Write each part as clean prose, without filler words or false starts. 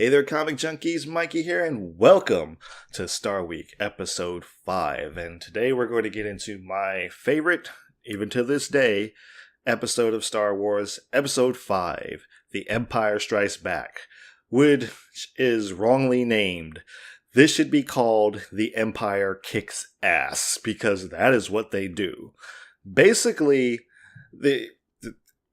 Hey there, comic junkies, Mikey here, and welcome to Star Week episode 5. And today we're going to get into my favorite, even to this day, episode of Star Wars, episode 5, The Empire Strikes Back, which is wrongly named. This should be called The Empire Kicks Ass, because that is what they do. Basically, the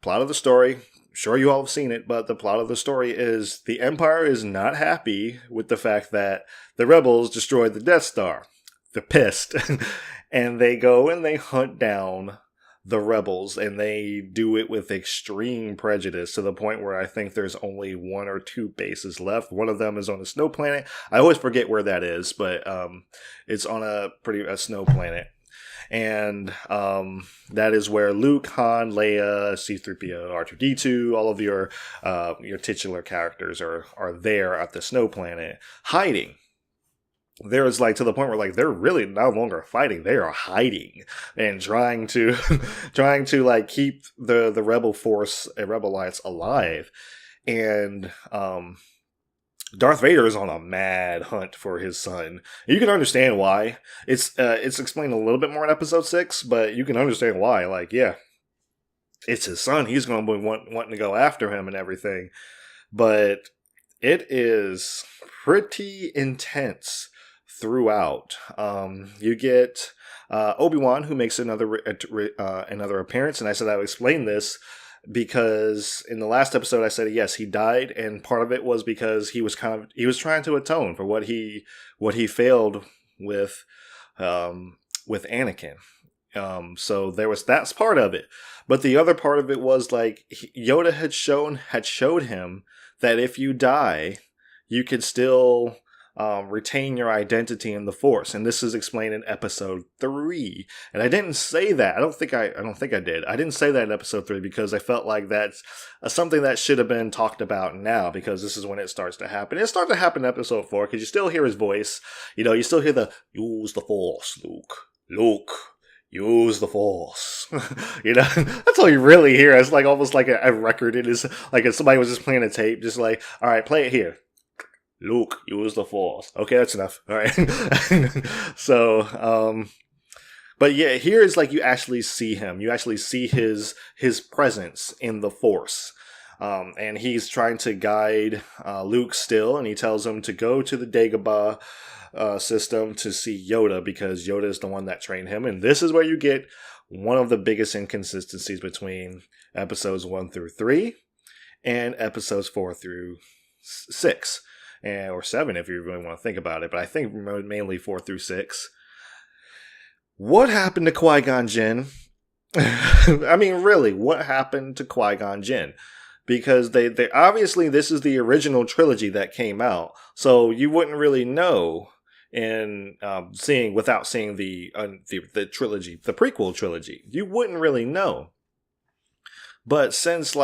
plot of the story, sure you all have seen it, but the plot of the story is the Empire is not happy with the fact that the rebels destroyed the Death Star. They're pissed. And they go and they hunt down the rebels, and they do it with extreme prejudice to the point where I think there's only 1 or 2 bases left. One of them is on a snow planet. I always forget where that is, but it's on a snow planet. And that is where Luke, Han, Leia, C-3PO, R2-D2, all of your titular characters are there at the snow planet hiding. There is to the point where they're really no longer fighting; they are hiding and trying to keep the rebel force and rebel alliance alive. And Darth Vader is on a mad hunt for his son. You can understand why. It's explained a little bit more in episode 6, but you can understand why. It's his son. He's going to be wanting to go after him and everything. But it is pretty intense throughout. You get Obi-Wan, who makes another appearance, and I said I would explain this because in the last episode I said yes, he died, and part of it was because he was trying to atone for what he failed with Anakin. So that's part of it, but the other part of it was Yoda had showed him that if you die, you can still retain your identity in the Force, and this is explained in episode 3. And I didn't say that. I don't think I did. I didn't say that in episode 3 because I felt like that's something that should have been talked about now, because this is when it starts to happen. It starts to happen in episode 4 because you still hear his voice. You still hear the "Use the Force, Luke. Luke, use the Force." That's all you really hear. It's almost like a record. It is if somebody was just playing a tape, just all right, play it here. Luke, use the Force. Okay, that's enough. All right. So, but yeah, here is you actually see him. You actually see his presence in the Force. And he's trying to guide Luke still, and he tells him to go to the Dagobah system to see Yoda, because Yoda is the one that trained him. And this is where you get one of the biggest inconsistencies between episodes 1 through 3 and episodes 4 through 6. Or 7 if you really want to think about it, but I think mainly 4 through 6. What happened to Qui-Gon Jinn? I mean, really, what happened to Qui-Gon Jinn? Because they obviously, this is the original trilogy that came out, so you wouldn't really know without seeing the trilogy, the prequel trilogy. You wouldn't really know. But since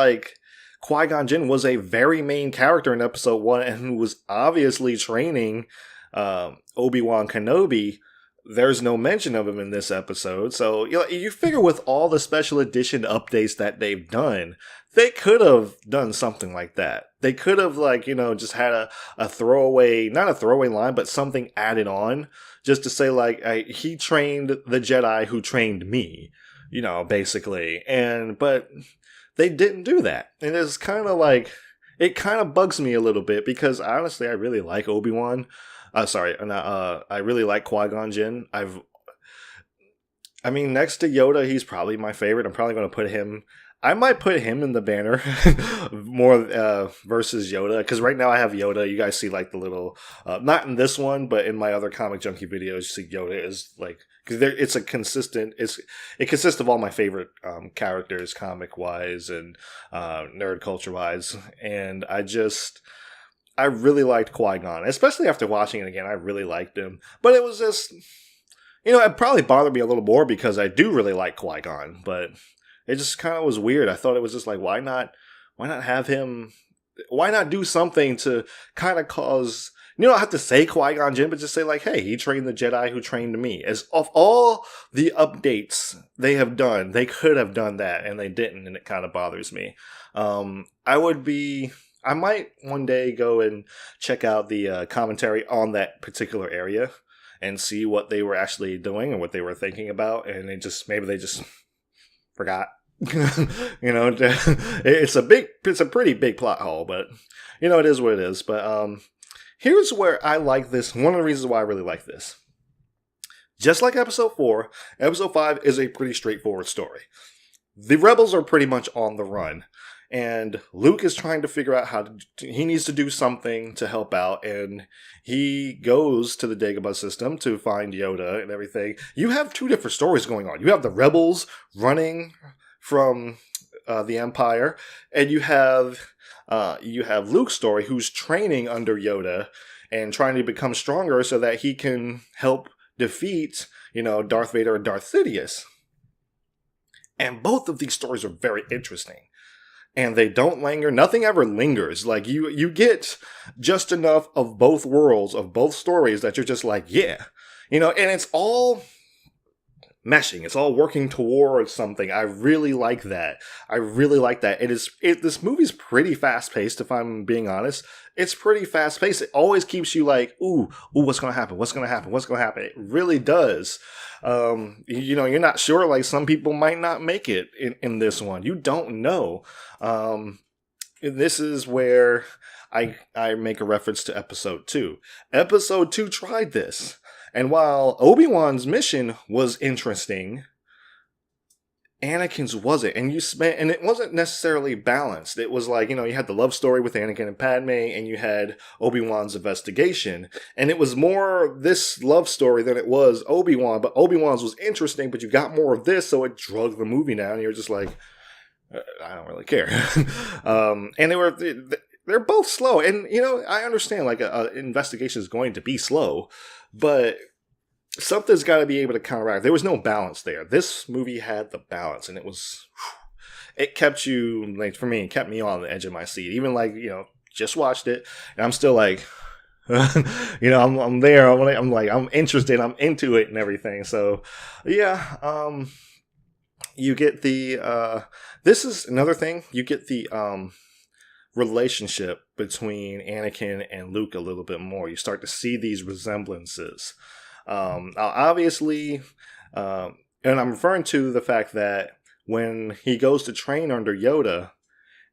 Qui-Gon Jinn was a very main character in episode 1 and who was obviously training Obi-Wan Kenobi, there's no mention of him in this episode. So you figure with all the special edition updates that they've done, they could have done something like that. They could have just had a throwaway, not a throwaway line, but something added on just to say he trained the Jedi who trained me, basically. But they didn't do that. And it's kind of it kind of bugs me a little bit, because honestly, I really like Obi-Wan. I really like Qui-Gon Jinn. Next to Yoda, he's probably my favorite. I'm probably going to I might put him in the banner more versus Yoda, because right now I have Yoda. You guys see the little, not in this one, but in my other Comic Junkie videos, you see Yoda is because it consists of all my favorite characters, comic wise and nerd culture wise, and I really liked Qui-Gon, especially after watching it again. I really liked him, but it was just it probably bothered me a little more because I do really like Qui-Gon, but it just kind of was weird. I thought it was just why not have him? Why not do something to kind of cause? You don't have to say Qui-Gon Jinn, but just say hey, he trained the Jedi who trained me. As of all the updates they have done, they could have done that, and they didn't, and it kind of bothers me. I I might one day go and check out the commentary on that particular area and see what they were actually doing and what they were thinking about, and maybe they just forgot. It's a pretty big plot hole, but it is what it is. But here's where I like this. One of the reasons why I really like this. Just like episode 4, episode 5 is a pretty straightforward story. The rebels are pretty much on the run, and Luke is trying to figure out he needs to do something to help out, and he goes to the Dagobah system to find Yoda and everything. You have two different stories going on. You have the rebels running from the Empire, and you have Luke's story, who's training under Yoda and trying to become stronger so that he can help defeat, Darth Vader and Darth Sidious. And both of these stories are very interesting. And they don't linger. Nothing ever lingers. Like, you get just enough of both worlds, of both stories, that you're just like, yeah. And it's all meshing. It's all working towards something. I really like that. This movie's pretty fast-paced, if I'm being honest. It's pretty fast-paced. It always keeps you like, ooh, what's going to happen? What's going to happen? What's going to happen? It really does. You're not sure. Like, some people might not make it in this one. You don't know. This is where I make a reference to episode 2. Episode 2 tried this. And while Obi-Wan's mission was interesting, Anakin's wasn't. And it wasn't necessarily balanced. It was like, you had the love story with Anakin and Padme, and you had Obi-Wan's investigation. And it was more this love story than it was Obi-Wan. But Obi-Wan's was interesting, but you got more of this, so it drug the movie down. And you're just like, I don't really care. And they're both slow. And, I understand, like, an investigation is going to be slow, but something's got to be able to counteract. There was no balance there. This movie had the balance, and it kept you, like, for me, it kept me on the edge of my seat. Even, like, just watched it, and I'm still like, I'm there. I'm like, I'm interested. I'm into it and everything. So, yeah, you get this is another thing. You get the, relationship between Anakin and Luke a little bit more. You start to see these resemblances. Obviously, and I'm referring to the fact that when he goes to train under Yoda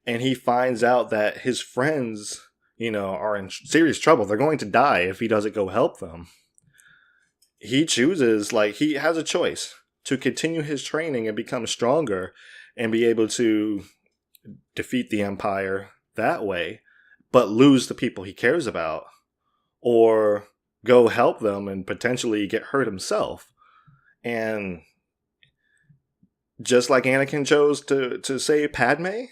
and he finds out that his friends, are in serious trouble, they're going to die if he doesn't go help them. He chooses, like, he has a choice to continue his training and become stronger and be able to defeat the Empire that way, but lose the people he cares about, or go help them and potentially get hurt himself. And just like Anakin chose to save Padme,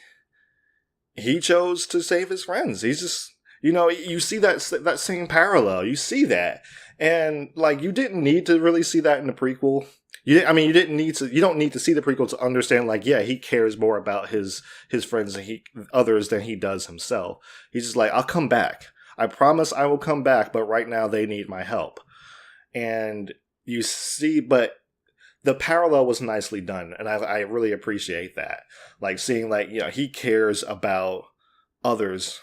he chose to save his friends. He's just, you see that same parallel. You see that. And, like, you didn't need to really see that in the prequel. You don't need to see the prequel to understand, like, yeah, he cares more about his friends and others than he does himself. He's just like, I'll come back. I promise I will come back, but right now they need my help. And you see, but the parallel was nicely done, and I really appreciate that. Like, seeing, like, he cares about others.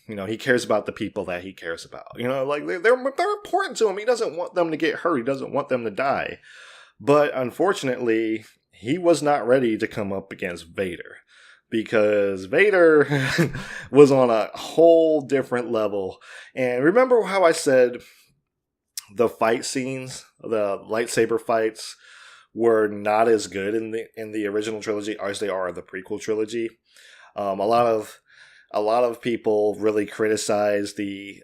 He cares about the people that he cares about. Like, they're important to him. He doesn't want them to get hurt. He doesn't want them to die. But unfortunately, he was not ready to come up against Vader, because Vader was on a whole different level. And remember how I said the fight scenes, the lightsaber fights, were not as good in the original trilogy as they are in the prequel trilogy? A lot of people really criticized the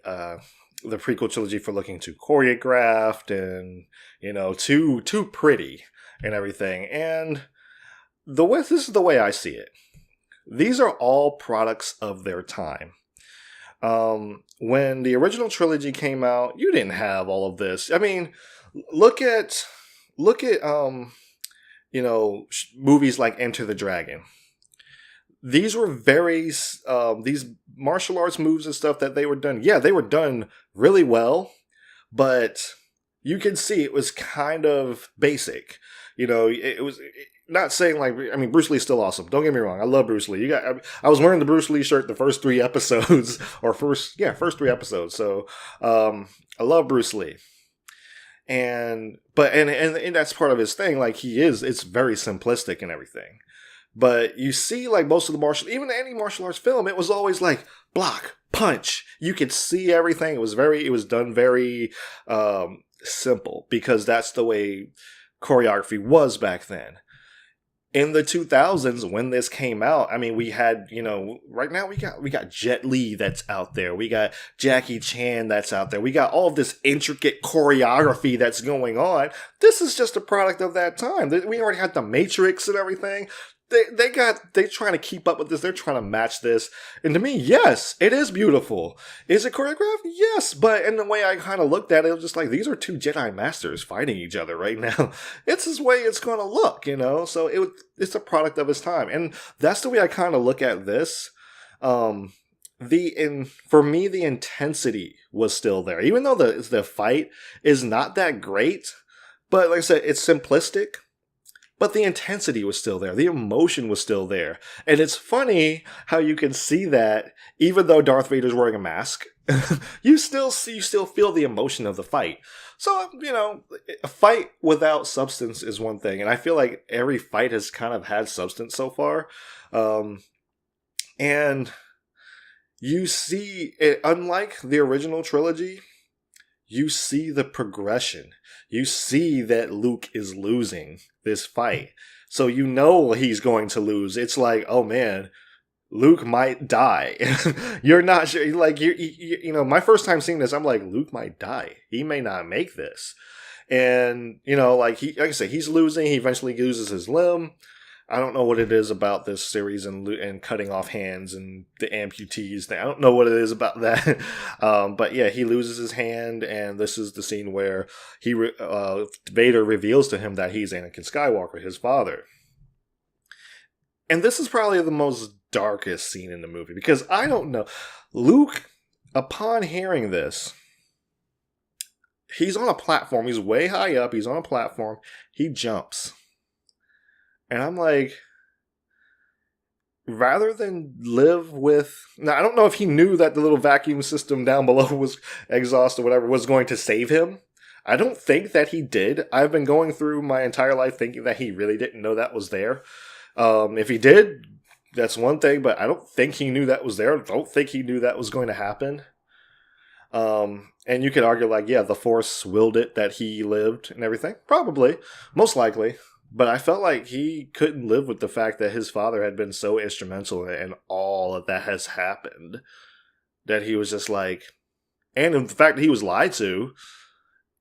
prequel trilogy for looking too choreographed and, too pretty and everything. And this is the way I see it. These are all products of their time. When the original trilogy came out, you didn't have all of this. I mean, look at movies like Enter the Dragon. These were these martial arts moves and stuff that they were done. Yeah, they were done really well, but you could see it was kind of basic. not saying like, I mean, Bruce Lee's still awesome. Don't get me wrong. I love Bruce Lee. I was wearing the Bruce Lee shirt the first 3 episodes, or first 3 episodes. So, I love Bruce Lee. And that's part of his thing. Like it's very simplistic and everything. But you see, like most of the even any martial arts film, it was always like block, punch. You could see everything. It was done very simple because that's the way choreography was back then. In the 2000s, when this came out, I mean, we had, right now we got Jet Li that's out there. We got Jackie Chan that's out there. We got all of this intricate choreography that's going on. This is just a product of that time. We already had the Matrix and everything. They're trying to keep up with this. They're trying to match this. And to me, yes, it is beautiful. Is it choreographed? Yes. But in the way I kind of looked at it, it was just like, these are two Jedi Masters fighting each other right now. It's this way it's going to look, So it's a product of its time. And that's the way I kind of look at this. For me, the intensity was still there. Even though the fight is not that great. But like I said, it's simplistic. But the intensity was still there. The emotion was still there. And it's funny how you can see that even though Darth Vader's wearing a mask, you still feel the emotion of the fight. So, a fight without substance is one thing. And I feel like every fight has kind of had substance so far. And you see, unlike the original trilogy, you see the progression. You see that Luke is losing this fight. So he's going to lose. It's like, oh man, Luke might die. You're not sure. Like, my first time seeing this, I'm like, Luke might die. He may not make this. And, like I said, he's losing. He eventually loses his limb. I don't know what it is about this series and cutting off hands and the amputees thing. I don't know what it is about that. But yeah, he loses his hand, and this is the scene where Vader reveals to him that he's Anakin Skywalker, his father. And this is probably the most darkest scene in the movie, because I don't know. Luke, upon hearing this, he's on a platform. He's way high up. He's on a platform. He jumps. And I'm like, rather than live with... Now, I don't know if he knew that the little vacuum system down below was exhaust or whatever was going to save him. I don't think that he did. I've been going through my entire life thinking that he really didn't know that was there. If he did, that's one thing, but I don't think he knew that was there. I don't think he knew that was going to happen. And you could argue, like, yeah, the Force willed it that he lived and everything. Probably. Most likely. But I felt like he couldn't live with the fact that his father had been so instrumental in all that has happened. That he was just like... And the fact that he was lied to.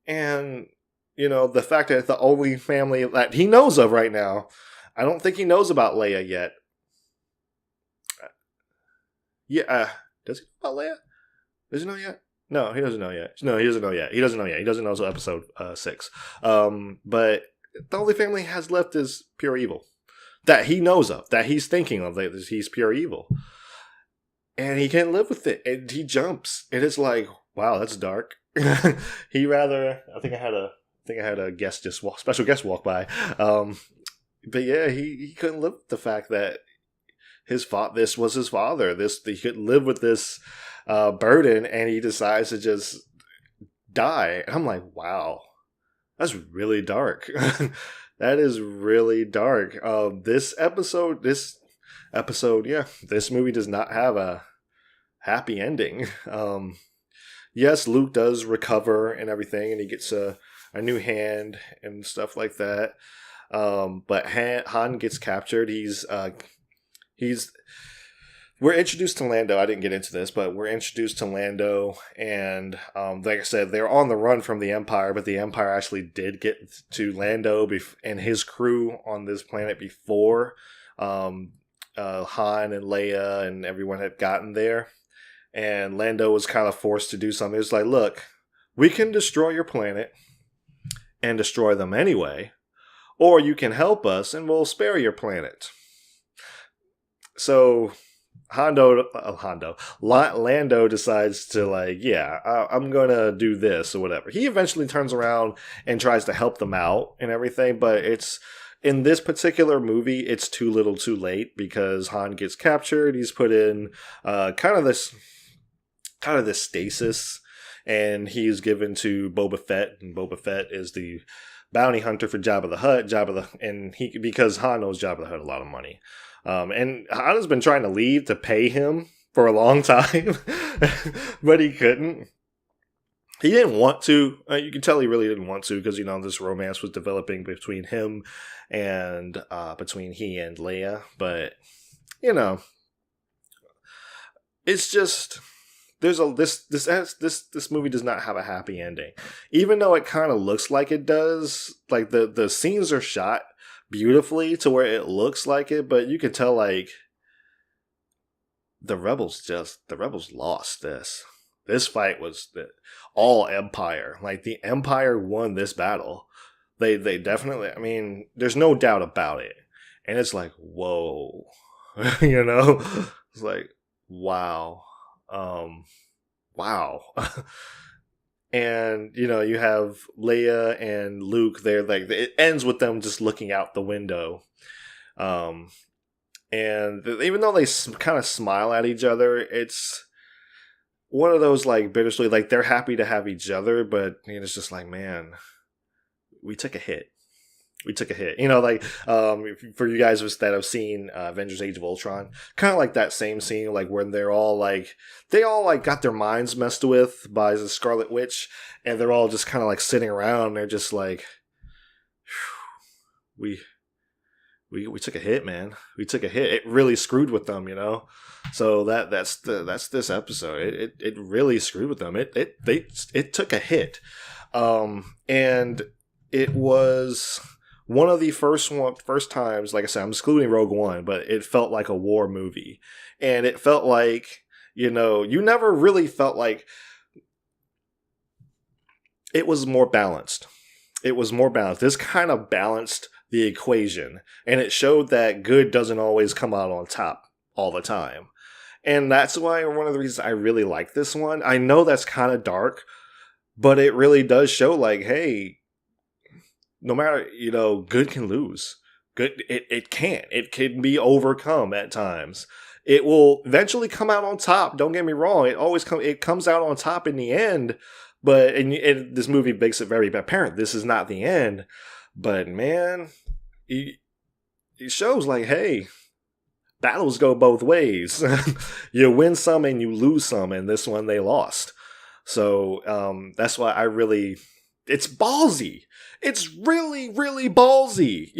And, the fact that the only family that he knows of right now... I don't think he knows about Leia yet. Yeah, does he know about Leia? Does he know yet? No, he doesn't know yet. No, he doesn't know yet. He doesn't know yet. He doesn't know until episode 6. But... the only family he has left is pure evil. That he knows of. That he's thinking of. That he's pure evil. And he can't live with it. And he jumps. And it's like, wow, that's dark. I think I had a guest special guest walk by. But yeah, he couldn't live with the fact that this was his father. He couldn't live with this burden, and he decides to just die. And I'm like, wow. That's really dark. That is really dark. This movie does not have a happy ending. Yes, Luke does recover and everything, and he gets a new hand and stuff like that. But Han gets captured. We're introduced to Lando. I didn't get into this, but we're introduced to Lando, and like I said, they're on the run from the Empire, but the Empire actually did get to Lando and his crew on this planet before Han and Leia and everyone had gotten there. And Lando was kind of forced to do something. It's like, look, we can destroy your planet and destroy them anyway, or you can help us and we'll spare your planet. So... Lando decides to I'm gonna do this or whatever. He eventually turns around and tries to help them out and everything, but it's in this particular movie, it's too little too late because Han gets captured. He's put in kind of this stasis, and he's given to Boba Fett, and Boba Fett is the bounty hunter for Jabba the Hutt. Because Han owes Jabba the Hutt a lot of money, and Han has been trying to leave to pay him for a long time, but he couldn't. He didn't want to. You can tell he really didn't want to because, this romance was developing between him and between he and Leia. But, it's just this movie does not have a happy ending, even though it kind of looks like it does. Like the scenes are shot beautifully to where it looks like it, but you can tell like the rebels lost this. This fight was all Empire. Like, the Empire won this battle. They definitely, there's no doubt about it. And it's like, whoa. It's like, wow. Wow. And, you have Leia and Luke there. Like, it ends with them just looking out the window. And even though they kind of smile at each other, it's one of those like bittersweet, like they're happy to have each other, but it's just like, man, we took a hit. For you guys that have seen Avengers Age of Ultron, kind of like that same scene, like when they all got their minds messed with by the Scarlet Witch, and they're all just kind of like sitting around, and they're just like, we took a hit, man. We took a hit. It really screwed with them, So that's this episode. It really screwed with them. It took a hit, and it was one of the first times. Like I said, I'm excluding Rogue One, but it felt like a war movie, and it felt like you never really felt like it was more balanced. It was more balanced. This kind of balanced the equation, and it showed that good doesn't always come out on top all the time. And that's why one of the reasons I really like this one. I know that's kind of dark, but it really does show like, hey, no matter, good can lose. Good, it can be overcome at times. It will eventually come out on top. Don't get me wrong. It comes out on top in the end, but this movie makes it very apparent this is not the end. But man, it shows like, hey, battles go both ways. You win some and you lose some, and this one they lost. So that's why it's ballsy. It's really, really ballsy.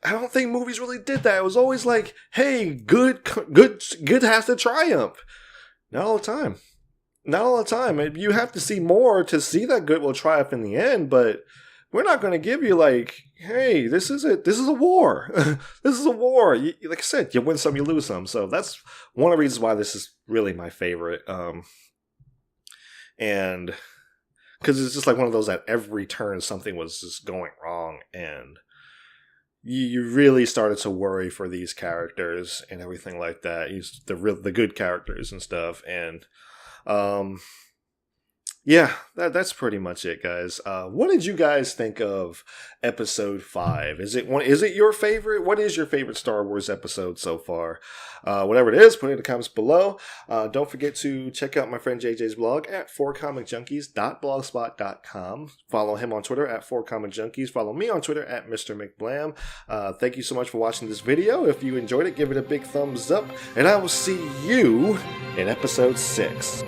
I don't think movies really did that. It was always like, hey, good has to triumph. Not all the time. Not all the time. You have to see more to see that good will triumph in the end, but we're not going to give you like, hey, this is it. This is a war. This is a war. Like I said, you win some, you lose some. So that's one of the reasons why this is really my favorite. And because it's just like one of those at every turn something was just going wrong, and you really started to worry for these characters and everything like that. The good characters and stuff, and yeah, that's pretty much it, guys. What did you guys think of episode 5? Is it your favorite? What is your favorite Star Wars episode so far? Whatever it is, put it in the comments below. Don't forget to check out my friend JJ's blog at 4comicjunkies.blogspot.com. Follow him on Twitter at 4comicjunkies. Follow me on Twitter at Mr. McBlam. Thank you so much for watching this video. If you enjoyed it, give it a big thumbs up, and I will see you in episode 6.